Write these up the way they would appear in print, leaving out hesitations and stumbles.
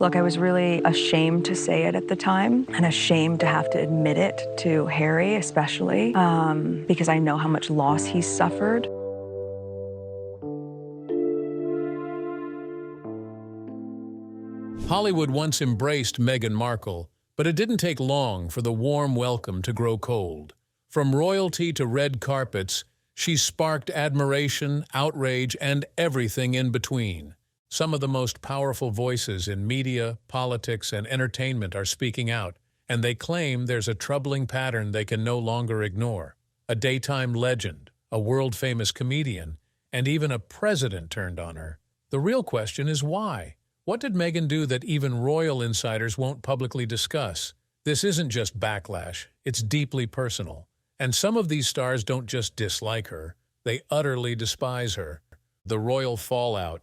Look, I was really ashamed to say it at the time and ashamed to have to admit it to Harry, especially because I know how much loss he's suffered. Hollywood once embraced Meghan Markle, but it didn't take long for the warm welcome to grow cold. From royalty to red carpets, she sparked admiration, outrage, and everything in between. Some of the most powerful voices in media, politics, and entertainment are speaking out, and they claim there's a troubling pattern they can no longer ignore. A daytime legend, a world-famous comedian, and even a president turned on her. The real question is why? What did Meghan do that even royal insiders won't publicly discuss? This isn't just backlash, it's deeply personal. And some of these stars don't just dislike her, they utterly despise her. The royal fallout.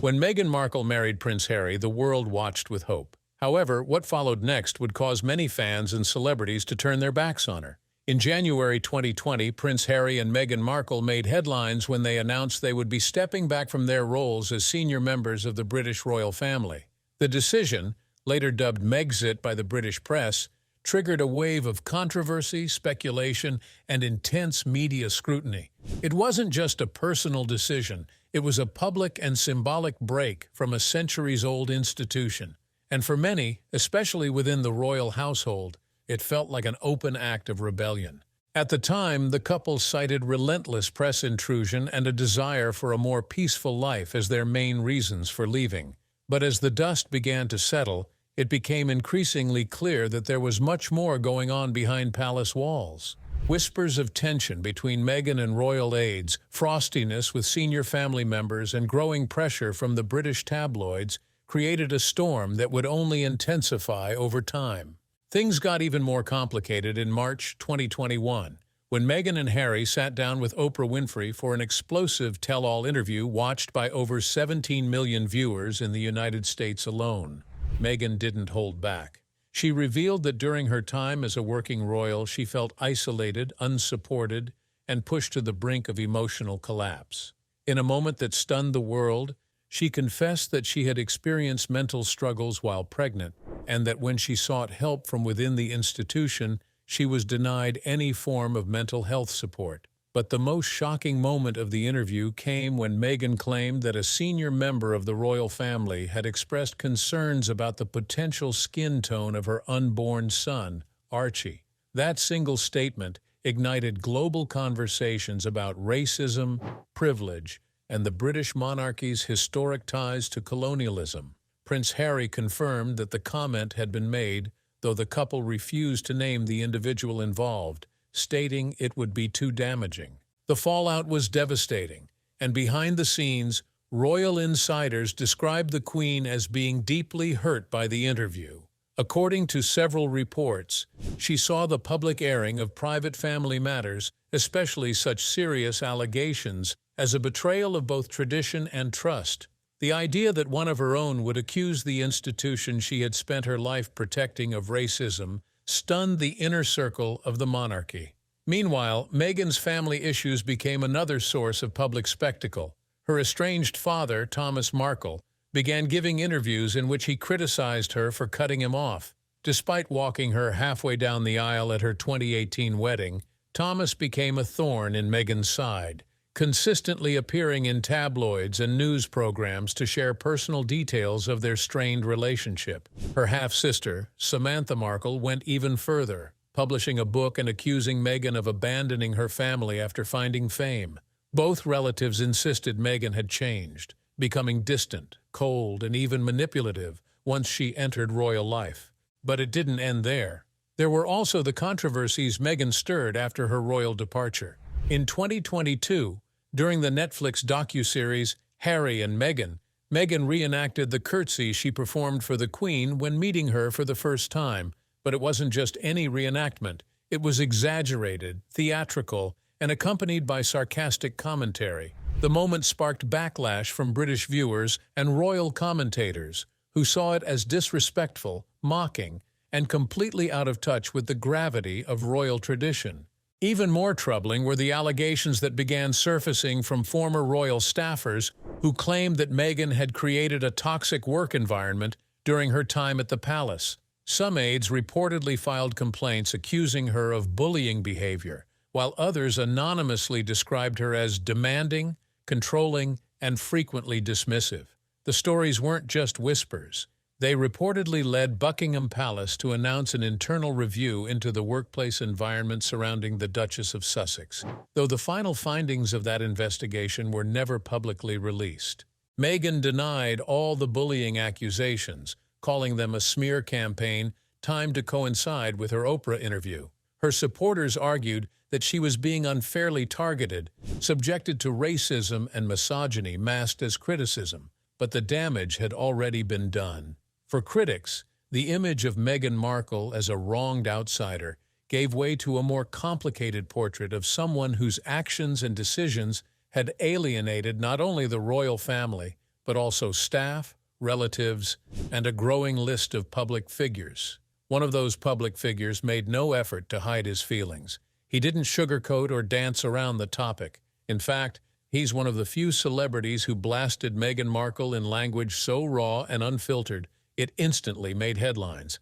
When Meghan Markle married Prince Harry, the world watched with hope. However, what followed next would cause many fans and celebrities to turn their backs on her. In January 2020, Prince Harry and Meghan Markle made headlines when they announced they would be stepping back from their roles as senior members of the British royal family. The decision, later dubbed Megxit by the British press, triggered a wave of controversy, speculation, and intense media scrutiny. It wasn't just a personal decision, it was a public and symbolic break from a centuries-old institution. And for many, especially within the royal household, it felt like an open act of rebellion. At the time, the couple cited relentless press intrusion and a desire for a more peaceful life as their main reasons for leaving. But as the dust began to settle, it became increasingly clear that there was much more going on behind palace walls. Whispers of tension between Meghan and royal aides, frostiness with senior family members, and growing pressure from the British tabloids created a storm that would only intensify over time. Things got even more complicated in March 2021, when Meghan and Harry sat down with Oprah Winfrey for an explosive tell-all interview watched by over 17 million viewers in the United States alone. Meghan didn't hold back. She revealed that during her time as a working royal, she felt isolated, unsupported, and pushed to the brink of emotional collapse. In a moment that stunned the world, she confessed that she had experienced mental struggles while pregnant, and that when she sought help from within the institution, she was denied any form of mental health support. But the most shocking moment of the interview came when Meghan claimed that a senior member of the royal family had expressed concerns about the potential skin tone of her unborn son, Archie. That single statement ignited global conversations about racism, privilege, and the British monarchy's historic ties to colonialism. Prince Harry confirmed that the comment had been made, though the couple refused to name the individual involved, stating it would be too damaging. The fallout was devastating, and behind the scenes, royal insiders described the Queen as being deeply hurt by the interview. According to several reports, she saw the public airing of private family matters, especially such serious allegations, as a betrayal of both tradition and trust. The idea that one of her own would accuse the institution she had spent her life protecting of racism stunned the inner circle of the monarchy. Meanwhile, Meghan's family issues became another source of public spectacle. Her estranged father, Thomas Markle, began giving interviews in which he criticized her for cutting him off. Despite walking her halfway down the aisle at her 2018 wedding, Thomas became a thorn in Meghan's side, consistently appearing in tabloids and news programs to share personal details of their strained relationship. Her half-sister, Samantha Markle, went even further, publishing a book and accusing Meghan of abandoning her family after finding fame. Both relatives insisted Meghan had changed, becoming distant, cold, and even manipulative once she entered royal life. But it didn't end there. There were also the controversies Meghan stirred after her royal departure. In 2022, during the Netflix docuseries Harry and Meghan, Meghan reenacted the curtsy she performed for the Queen when meeting her for the first time. But it wasn't just any reenactment. It was exaggerated, theatrical, and accompanied by sarcastic commentary. The moment sparked backlash from British viewers and royal commentators, who saw it as disrespectful, mocking, and completely out of touch with the gravity of royal tradition. Even more troubling were the allegations that began surfacing from former royal staffers who claimed that Meghan had created a toxic work environment during her time at the palace. Some aides reportedly filed complaints accusing her of bullying behavior, while others anonymously described her as demanding, controlling, and frequently dismissive. The stories weren't just whispers. They reportedly led Buckingham Palace to announce an internal review into the workplace environment surrounding the Duchess of Sussex, though the final findings of that investigation were never publicly released. Megyn denied all the bullying accusations, calling them a smear campaign timed to coincide with her Oprah interview. Her supporters argued that she was being unfairly targeted, subjected to racism and misogyny masked as criticism, but the damage had already been done. For critics, the image of Meghan Markle as a wronged outsider gave way to a more complicated portrait of someone whose actions and decisions had alienated not only the royal family, but also staff, relatives, and a growing list of public figures. One of those public figures made no effort to hide his feelings. He didn't sugarcoat or dance around the topic. In fact, he's one of the few celebrities who blasted Meghan Markle in language so raw and unfiltered, it instantly made headlines.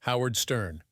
Howard Stern.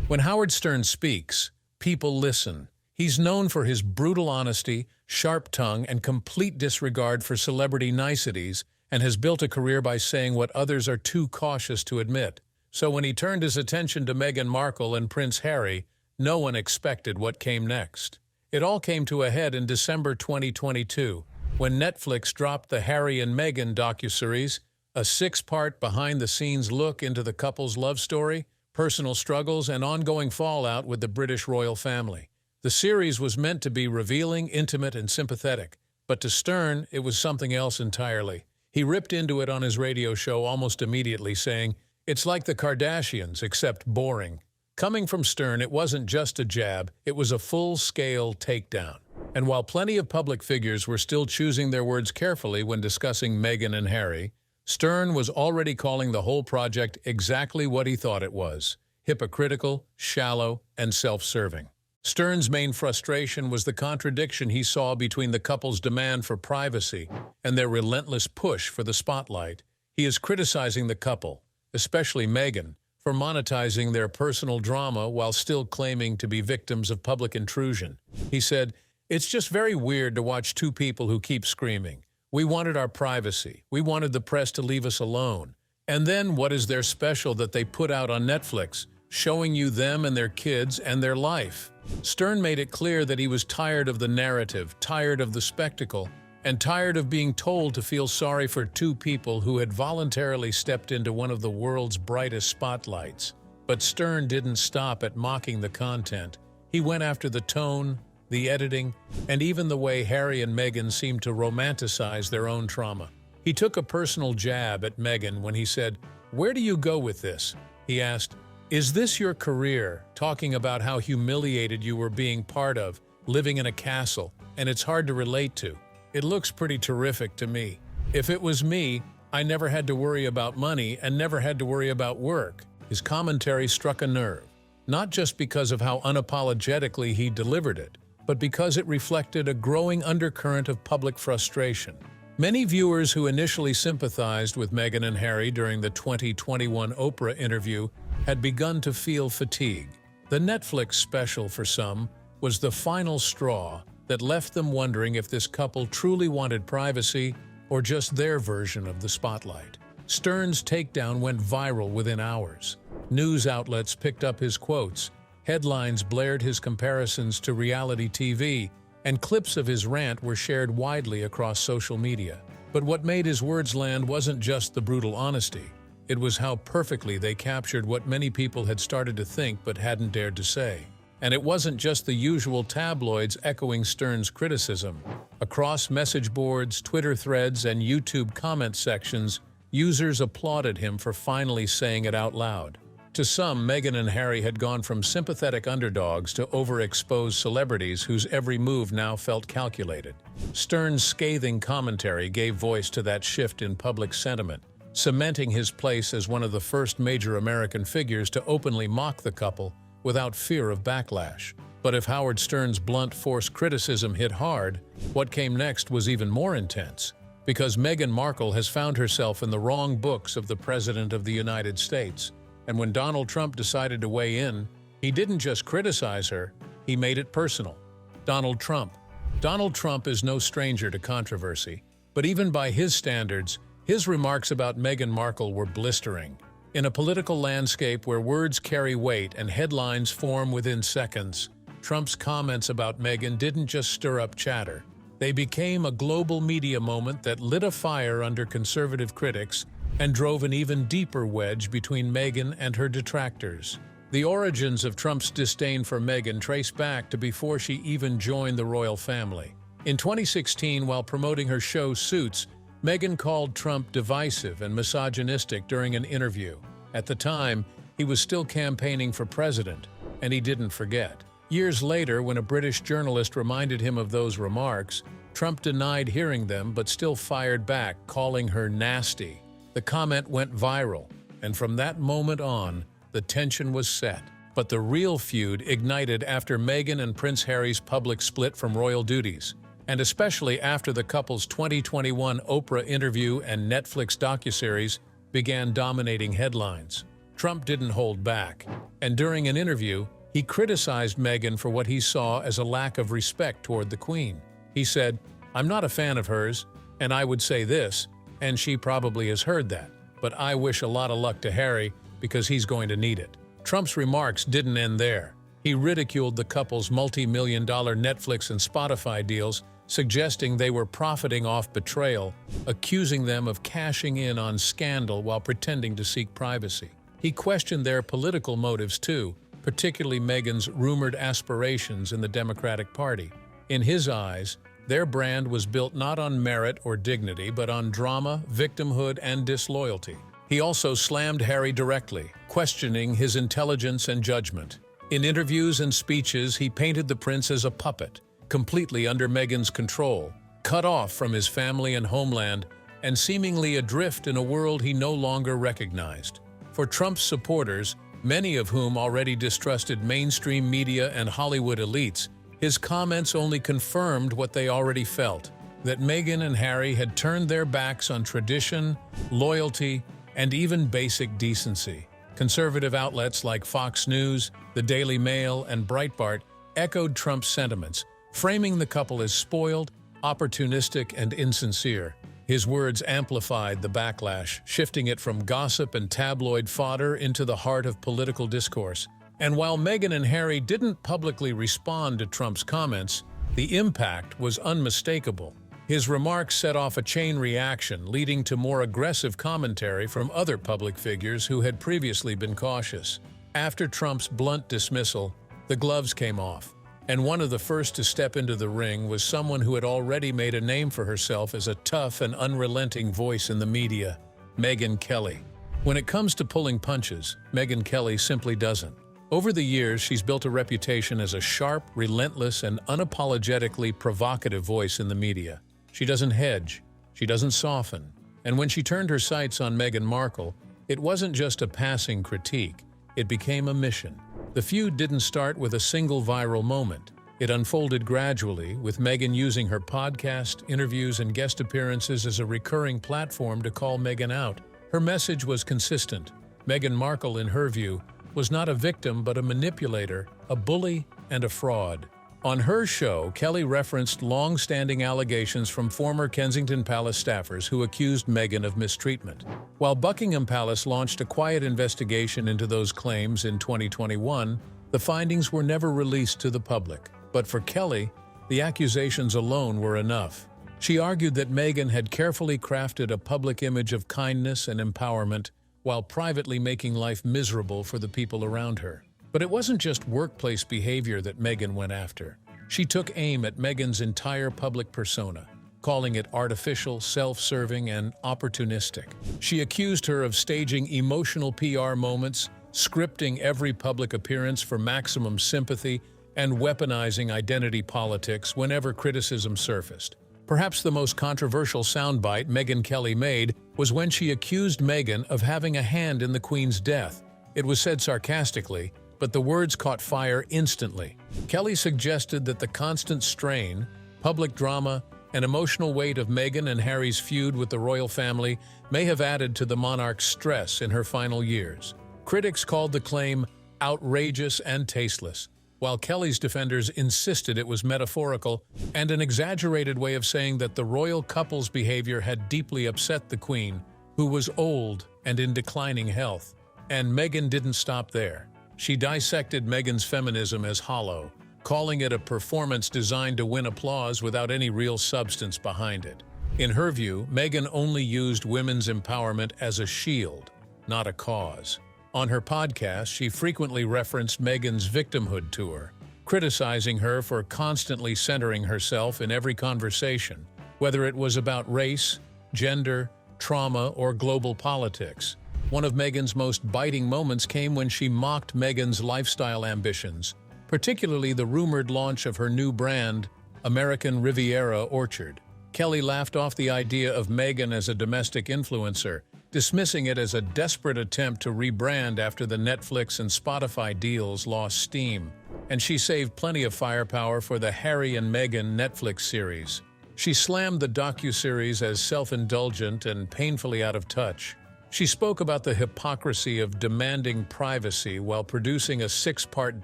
When Howard Stern speaks, people listen. He's known for his brutal honesty, sharp tongue, and complete disregard for celebrity niceties, and has built a career by saying what others are too cautious to admit. So when he turned his attention to Meghan Markle and Prince Harry, no one expected what came next. It all came to a head in December 2022, when Netflix dropped the Harry and Meghan docuseries, a 6-part behind-the-scenes look into the couple's love story, personal struggles, and ongoing fallout with the British royal family. The series was meant to be revealing, intimate, and sympathetic, but to Stern, it was something else entirely. He ripped into it on his radio show almost immediately, saying, "It's like the Kardashians, except boring." Coming from Stern, it wasn't just a jab, it was a full-scale takedown. And while plenty of public figures were still choosing their words carefully when discussing Meghan and Harry, Stern was already calling the whole project exactly what he thought it was: hypocritical, shallow, and self-serving. Stern's main frustration was the contradiction he saw between the couple's demand for privacy and their relentless push for the spotlight. He is criticizing the couple, especially Meghan, for monetizing their personal drama while still claiming to be victims of public intrusion. He said, "It's just very weird to watch two people who keep screaming. We wanted our privacy. We wanted the press to leave us alone. And then what is there special that they put out on Netflix, showing you them and their kids and their life?" Stern made it clear that he was tired of the narrative, tired of the spectacle, and tired of being told to feel sorry for two people who had voluntarily stepped into one of the world's brightest spotlights. But Stern didn't stop at mocking the content. He went after the tone, the editing, and even the way Harry and Meghan seemed to romanticize their own trauma. He took a personal jab at Meghan when he said, "Where do you go with this?" He asked, "Is this your career, talking about how humiliated you were being part of, living in a castle, and it's hard to relate to? It looks pretty terrific to me. If it was me, I never had to worry about money and never had to worry about work." His commentary struck a nerve, not just because of how unapologetically he delivered it, but because it reflected a growing undercurrent of public frustration. Many viewers who initially sympathized with Meghan and Harry during the 2021 Oprah interview had begun to feel fatigue. The Netflix special, for some, was the final straw that left them wondering if this couple truly wanted privacy or just their version of the spotlight. Stern's takedown went viral within hours. News outlets picked up his quotes, headlines blared his comparisons to reality TV, and clips of his rant were shared widely across social media. But what made his words land wasn't just the brutal honesty. It was how perfectly they captured what many people had started to think but hadn't dared to say. And it wasn't just the usual tabloids echoing Stern's criticism. Across message boards, Twitter threads, and YouTube comment sections, users applauded him for finally saying it out loud. To some, Meghan and Harry had gone from sympathetic underdogs to overexposed celebrities whose every move now felt calculated. Stern's scathing commentary gave voice to that shift in public sentiment, cementing his place as one of the first major American figures to openly mock the couple without fear of backlash. But if Howard Stern's blunt force criticism hit hard, what came next was even more intense. because Meghan Markle has found herself in the wrong books of the President of the United States. And when Donald Trump decided to weigh in, he didn't just criticize her, he made it personal. Donald Trump. Donald Trump is no stranger to controversy, but even by his standards, his remarks about Meghan Markle were blistering. In a political landscape where words carry weight and headlines form within seconds, Trump's comments about Meghan didn't just stir up chatter. They became a global media moment that lit a fire under conservative critics and drove an even deeper wedge between Meghan and her detractors. The origins of Trump's disdain for Meghan trace back to before she even joined the royal family. In 2016, while promoting her show Suits, Meghan called Trump divisive and misogynistic during an interview. At the time, he was still campaigning for president, and he didn't forget. Years later, when a British journalist reminded him of those remarks, Trump denied hearing them but still fired back, calling her nasty. The comment went viral, and from that moment on, the tension was set. But the real feud ignited after Meghan and Prince Harry's public split from royal duties, and especially after the couple's 2021 Oprah interview and Netflix docuseries began dominating headlines. Trump didn't hold back, and during an interview, he criticized Meghan for what he saw as a lack of respect toward the Queen. He said, "I'm not a fan of hers, and I would say this, and she probably has heard that, but I wish a lot of luck to Harry because he's going to need it." Trump's remarks didn't end there. He ridiculed the couple's multi-million-dollar Netflix and Spotify deals, suggesting they were profiting off betrayal, accusing them of cashing in on scandal while pretending to seek privacy. He questioned their political motives too, particularly Meghan's rumored aspirations in the Democratic Party. In his eyes, their brand was built not on merit or dignity, but on drama, victimhood, and disloyalty. He also slammed Harry directly, questioning his intelligence and judgment. In interviews and speeches, he painted the prince as a puppet, completely under Meghan's control, cut off from his family and homeland, and seemingly adrift in a world he no longer recognized. For Trump's supporters, many of whom already distrusted mainstream media and Hollywood elites, his comments only confirmed what they already felt, that Meghan and Harry had turned their backs on tradition, loyalty, and even basic decency. Conservative outlets like Fox News, the Daily Mail, and Breitbart echoed Trump's sentiments, framing the couple as spoiled, opportunistic, and insincere. His words amplified the backlash, shifting it from gossip and tabloid fodder into the heart of political discourse. And while Meghan and Harry didn't publicly respond to Trump's comments, the impact was unmistakable. His remarks set off a chain reaction, leading to more aggressive commentary from other public figures who had previously been cautious. After Trump's blunt dismissal, the gloves came off, and one of the first to step into the ring was someone who had already made a name for herself as a tough and unrelenting voice in the media, Megyn Kelly. When it comes to pulling punches, Megyn Kelly simply doesn't. Over the years, she's built a reputation as a sharp, relentless, and unapologetically provocative voice in the media. She doesn't hedge, she doesn't soften, and when she turned her sights on Meghan Markle, it wasn't just a passing critique, it became a mission. The feud didn't start with a single viral moment. It unfolded gradually, with Megyn using her podcast, interviews, and guest appearances as a recurring platform to call Meghan out. Her message was consistent. Meghan Markle, in her view, was not a victim but a manipulator, a bully, and a fraud. On her show, Kelly referenced long-standing allegations from former Kensington Palace staffers who accused Meghan of mistreatment. While Buckingham Palace launched a quiet investigation into those claims in 2021, the findings were never released to the public. But for Kelly, the accusations alone were enough. She argued that Meghan had carefully crafted a public image of kindness and empowerment while privately making life miserable for the people around her. But it wasn't just workplace behavior that Meghan went after. She took aim at Meghan's entire public persona, calling it artificial, self-serving, and opportunistic. She accused her of staging emotional PR moments, scripting every public appearance for maximum sympathy, and weaponizing identity politics whenever criticism surfaced. Perhaps the most controversial soundbite Megyn Kelly made was when she accused Meghan of having a hand in the Queen's death. It was said sarcastically, but the words caught fire instantly. Kelly suggested that the constant strain, public drama, An emotional weight of Meghan and Harry's feud with the royal family may have added to the monarch's stress in her final years. Critics called the claim outrageous and tasteless, while Kelly's defenders insisted it was metaphorical and an exaggerated way of saying that the royal couple's behavior had deeply upset the Queen, who was old and in declining health. And Meghan didn't stop there. She dissected Meghan's feminism as hollow, calling it a performance designed to win applause without any real substance behind it. In her view, Meghan only used women's empowerment as a shield, not a cause. On her podcast, she frequently referenced Meghan's victimhood tour, criticizing her for constantly centering herself in every conversation, whether it was about race, gender, trauma, or global politics. One of Meghan's most biting moments came when she mocked Meghan's lifestyle ambitions, particularly the rumored launch of her new brand, American Riviera Orchard. Kelly laughed off the idea of Meghan as a domestic influencer, dismissing it as a desperate attempt to rebrand after the Netflix and Spotify deals lost steam, and she saved plenty of firepower for the Harry and Meghan Netflix series. She slammed the docuseries as self-indulgent and painfully out of touch. She spoke about the hypocrisy of demanding privacy while producing a 6-part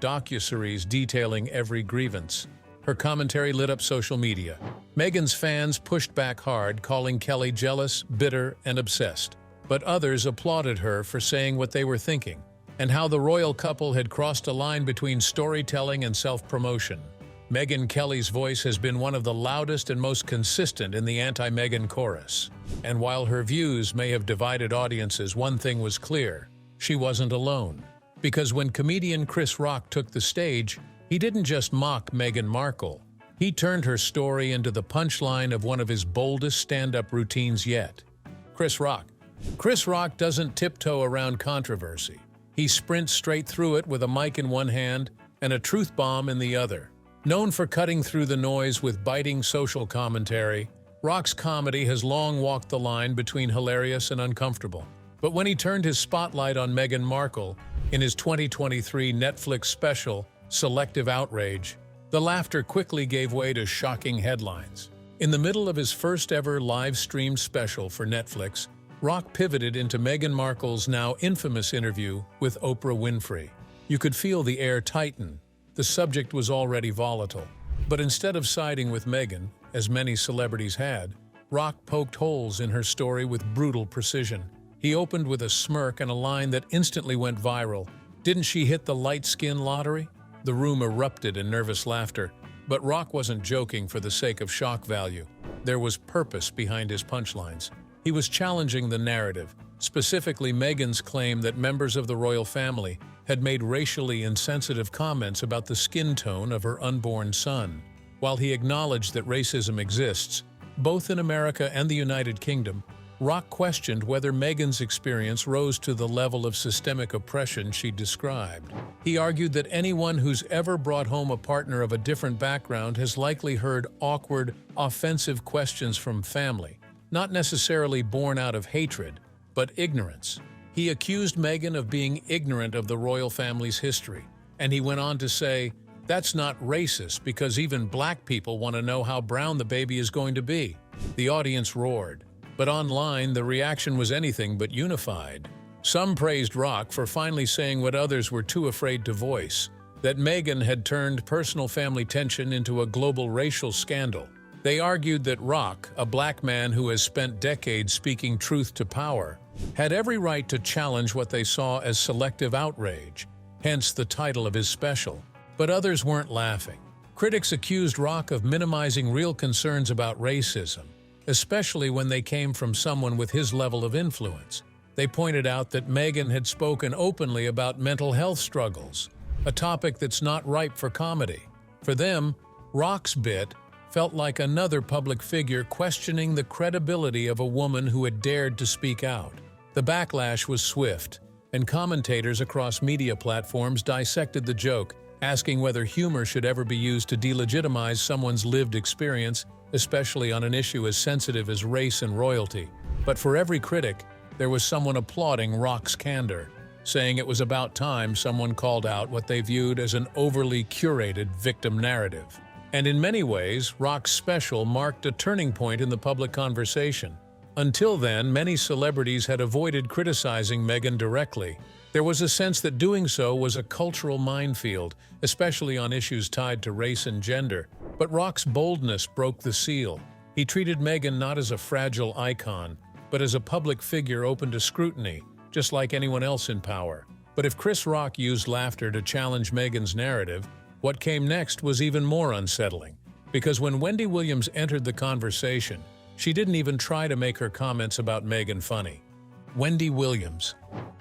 docuseries detailing every grievance. Her commentary lit up social media. Meghan's fans pushed back hard, calling Kelly jealous, bitter, and obsessed. But others applauded her for saying what they were thinking, and how the royal couple had crossed a line between storytelling and self-promotion. Megyn Kelly's voice has been one of the loudest and most consistent in the anti-Meghan chorus. And while her views may have divided audiences, one thing was clear: she wasn't alone. Because when comedian Chris Rock took the stage, he didn't just mock Meghan Markle. He turned her story into the punchline of one of his boldest stand-up routines yet. Chris Rock doesn't tiptoe around controversy. He sprints straight through it with a mic in one hand and a truth bomb in the other. Known for cutting through the noise with biting social commentary, Rock's comedy has long walked the line between hilarious and uncomfortable. But when he turned his spotlight on Meghan Markle in his 2023 Netflix special, Selective Outrage, the laughter quickly gave way to shocking headlines. In the middle of his first-ever live-streamed special for Netflix, Rock pivoted into Meghan Markle's now infamous interview with Oprah Winfrey. You could feel the air tighten. The subject was already volatile. But instead of siding with Meghan, as many celebrities had, Rock poked holes in her story with brutal precision. He opened with a smirk and a line that instantly went viral. "Didn't she hit the light skin lottery?" The room erupted in nervous laughter, but Rock wasn't joking for the sake of shock value. There was purpose behind his punchlines. He was challenging the narrative, specifically Meghan's claim that members of the royal family had made racially insensitive comments about the skin tone of her unborn son. While he acknowledged that racism exists, both in America and the United Kingdom, Rock questioned whether Meghan's experience rose to the level of systemic oppression she described. He argued that anyone who's ever brought home a partner of a different background has likely heard awkward, offensive questions from family, not necessarily born out of hatred, but ignorance. He accused Meghan of being ignorant of the royal family's history, and he went on to say, "That's not racist because even black people want to know how brown the baby is going to be." The audience roared, but online the reaction was anything but unified. Some praised Rock for finally saying what others were too afraid to voice, that Meghan had turned personal family tension into a global racial scandal. They argued that Rock, a black man who has spent decades speaking truth to power, had every right to challenge what they saw as selective outrage, hence the title of his special. But others weren't laughing. Critics accused Rock of minimizing real concerns about racism, especially when they came from someone with his level of influence. They pointed out that Meghan had spoken openly about mental health struggles, a topic that's not ripe for comedy. For them, Rock's bit felt like another public figure questioning the credibility of a woman who had dared to speak out. The backlash was swift, and commentators across media platforms dissected the joke, asking whether humor should ever be used to delegitimize someone's lived experience, especially on an issue as sensitive as race and royalty. But for every critic, there was someone applauding Rock's candor, saying it was about time someone called out what they viewed as an overly curated victim narrative. And in many ways, Rock's special marked a turning point in the public conversation. Until then, many celebrities had avoided criticizing Megyn directly. There was a sense that doing so was a cultural minefield, especially on issues tied to race and gender. But Rock's boldness broke the seal. He treated Megyn not as a fragile icon, but as a public figure open to scrutiny, just like anyone else in power. But if Chris Rock used laughter to challenge Megyn's narrative, what came next was even more unsettling. Because when Wendy Williams entered the conversation, she didn't even try to make her comments about Megyn funny. Wendy Williams.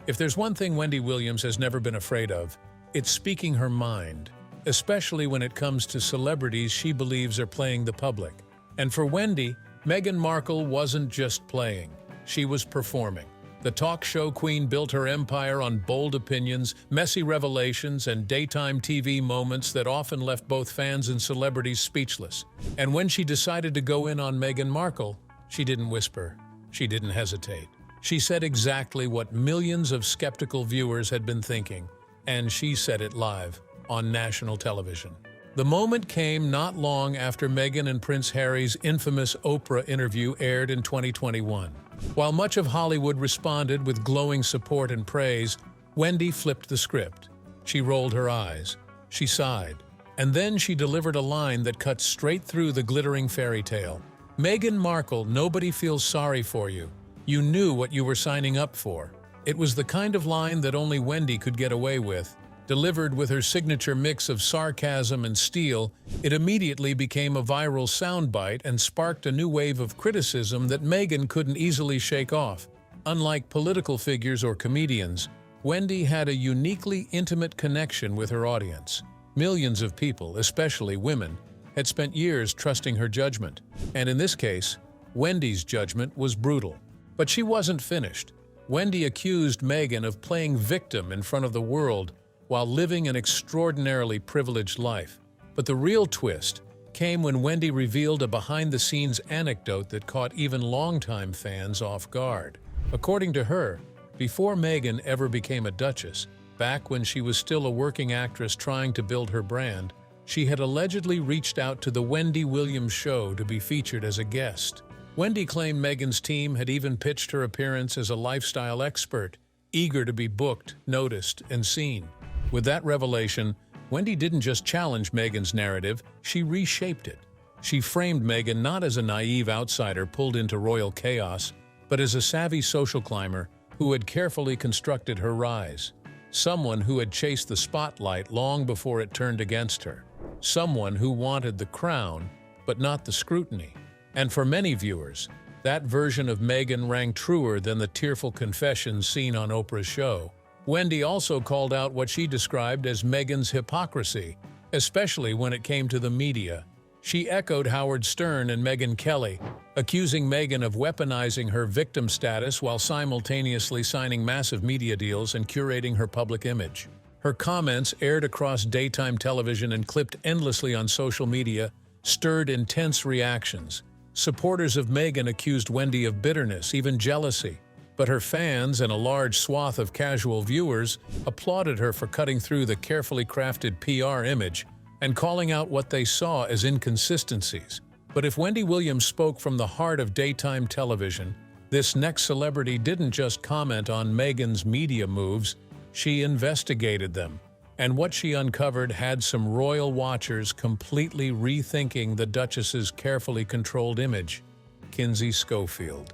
If there's one thing Wendy Williams has never been afraid of, it's speaking her mind, especially when it comes to celebrities she believes are playing the public. And for Wendy, Meghan Markle wasn't just playing, she was performing. The talk show queen built her empire on bold opinions, messy revelations, and daytime TV moments that often left both fans and celebrities speechless. And when she decided to go in on Meghan Markle, she didn't whisper, she didn't hesitate. She said exactly what millions of skeptical viewers had been thinking, and she said it live on national television. The moment came not long after Meghan and Prince Harry's infamous Oprah interview aired in 2021. While much of Hollywood responded with glowing support and praise, Wendy flipped the script. She rolled her eyes, she sighed, and then she delivered a line that cut straight through the glittering fairy tale. Meghan Markle, nobody feels sorry for you. You knew what you were signing up for. It was the kind of line that only Wendy could get away with. Delivered with her signature mix of sarcasm and steel, it immediately became a viral soundbite and sparked a new wave of criticism that Megyn couldn't easily shake off. Unlike political figures or comedians, Wendy had a uniquely intimate connection with her audience. Millions of people, especially women, had spent years trusting her judgment. And in this case, Wendy's judgment was brutal. But she wasn't finished. Wendy accused Megyn of playing victim in front of the world while living an extraordinarily privileged life. But the real twist came when Wendy revealed a behind-the-scenes anecdote that caught even longtime fans off guard. According to her, before Megyn ever became a duchess, back when she was still a working actress trying to build her brand, she had allegedly reached out to the Wendy Williams show to be featured as a guest. Wendy claimed Megyn's team had even pitched her appearance as a lifestyle expert, eager to be booked, noticed, and seen. With that revelation, Wendy didn't just challenge Megyn's narrative, she reshaped it. She framed Megyn not as a naive outsider pulled into royal chaos, but as a savvy social climber who had carefully constructed her rise. Someone who had chased the spotlight long before it turned against her. Someone who wanted the crown, but not the scrutiny. And for many viewers, that version of Megyn rang truer than the tearful confessions seen on Oprah's show. Wendy also called out what she described as Megyn's hypocrisy, especially when it came to the media. She echoed Howard Stern and Megyn Kelly, accusing Megyn of weaponizing her victim status while simultaneously signing massive media deals and curating her public image. Her comments, aired across daytime television and clipped endlessly on social media, stirred intense reactions. Supporters of Megyn accused Wendy of bitterness, even jealousy. But her fans and a large swath of casual viewers applauded her for cutting through the carefully crafted PR image and calling out what they saw as inconsistencies. But if Wendy Williams spoke from the heart of daytime television, this next celebrity didn't just comment on Megyn's media moves, she investigated them. And what she uncovered had some royal watchers completely rethinking the Duchess's carefully controlled image. Kinsey Schofield.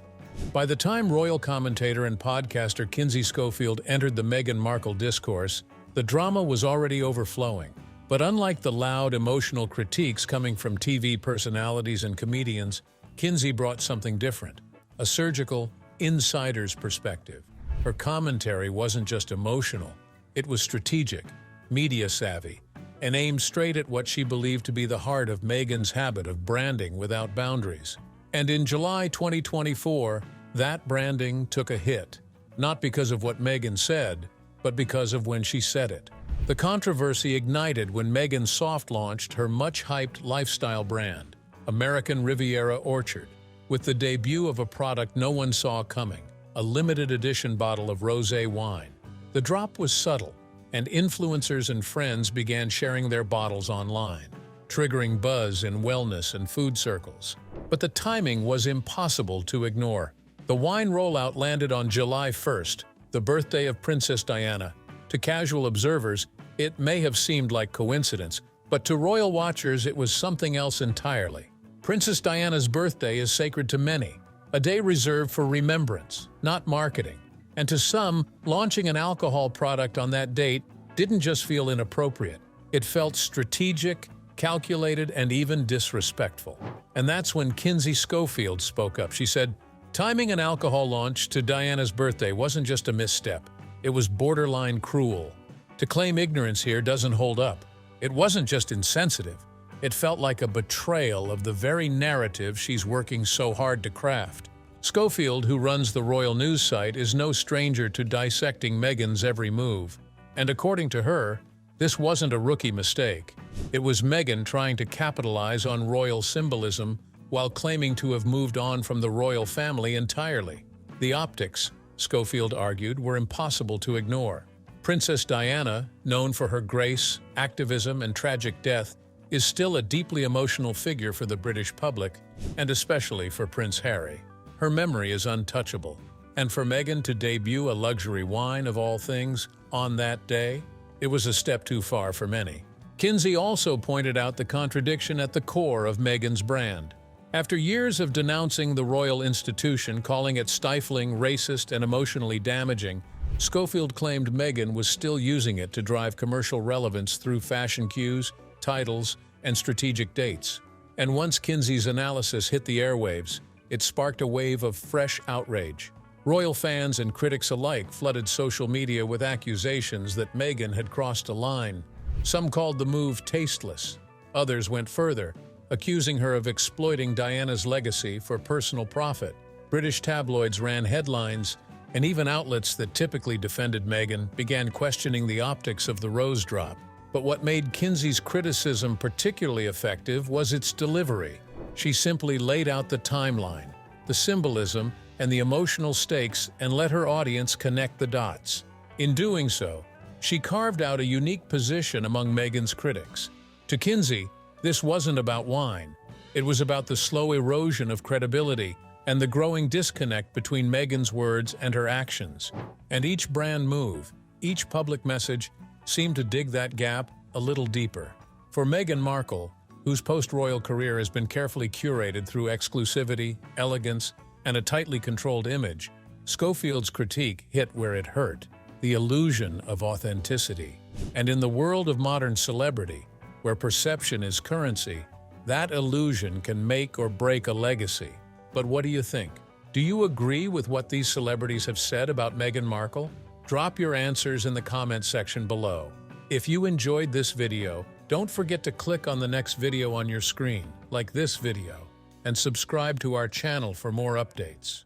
By the time royal commentator and podcaster Kinsey Schofield entered the Meghan Markle discourse, the drama was already overflowing. But unlike the loud, emotional critiques coming from TV personalities and comedians, Kinsey brought something different, a surgical, insider's perspective. Her commentary wasn't just emotional, it was strategic, media-savvy, and aimed straight at what she believed to be the heart of Meghan's habit of branding without boundaries. And in July 2024, that branding took a hit, not because of what Megyn said, but because of when she said it. The controversy ignited when Megyn soft-launched her much-hyped lifestyle brand, American Riviera Orchard, with the debut of a product no one saw coming, a limited edition bottle of rosé wine. The drop was subtle, and influencers and friends began sharing their bottles online. triggering buzz in wellness and food circles. But the timing was impossible to ignore. The wine rollout landed on July 1st, the birthday of Princess Diana. To casual observers, it may have seemed like coincidence, but to royal watchers it was something else entirely. Princess Diana's birthday is sacred to many, a day reserved for remembrance, not marketing. And to some, launching an alcohol product on that date didn't just feel inappropriate. It felt strategic, calculated, and even disrespectful. And that's when Kinsey Schofield spoke up. She said, "Timing an alcohol launch to Diana's birthday wasn't just a misstep. It was borderline cruel. To claim ignorance here doesn't hold up. It wasn't just insensitive. It felt like a betrayal of the very narrative she's working so hard to craft." Schofield, who runs the royal news site, is no stranger to dissecting Meghan's every move. And according to her, this wasn't a rookie mistake. It was Meghan trying to capitalize on royal symbolism while claiming to have moved on from the royal family entirely. The optics, Schofield argued, were impossible to ignore. Princess Diana, known for her grace, activism, and tragic death, is still a deeply emotional figure for the British public, and especially for Prince Harry. Her memory is untouchable, and for Meghan to debut a luxury wine of all things on that day, it was a step too far for many. Kinsey also pointed out the contradiction at the core of Meghan's brand. After years of denouncing the royal institution, calling it stifling, racist, and emotionally damaging, Schofield claimed Meghan was still using it to drive commercial relevance through fashion cues, titles, and strategic dates. And once Kinsey's analysis hit the airwaves, it sparked a wave of fresh outrage. Royal fans and critics alike flooded social media with accusations that Meghan had crossed a line. Some called the move tasteless. Others went further, accusing her of exploiting Diana's legacy for personal profit. British tabloids ran headlines, and even outlets that typically defended Meghan began questioning the optics of the rose drop. But what made Kinsey's criticism particularly effective was its delivery. She simply laid out the timeline, the symbolism, and the emotional stakes and let her audience connect the dots. In doing so, she carved out a unique position among Meghan's critics. To Kinsey, this wasn't about wine. It was about the slow erosion of credibility and the growing disconnect between Meghan's words and her actions. And each brand move, each public message, seemed to dig that gap a little deeper. For Meghan Markle, whose post-royal career has been carefully curated through exclusivity, elegance, and a tightly controlled image, Schofield's critique hit where it hurt, the illusion of authenticity. And in the world of modern celebrity, where perception is currency, that illusion can make or break a legacy. But what do you think? Do you agree with what these celebrities have said about Meghan Markle? Drop your answers in the comment section below. If you enjoyed this video, don't forget to click on the next video on your screen, like this video, and subscribe to our channel for more updates.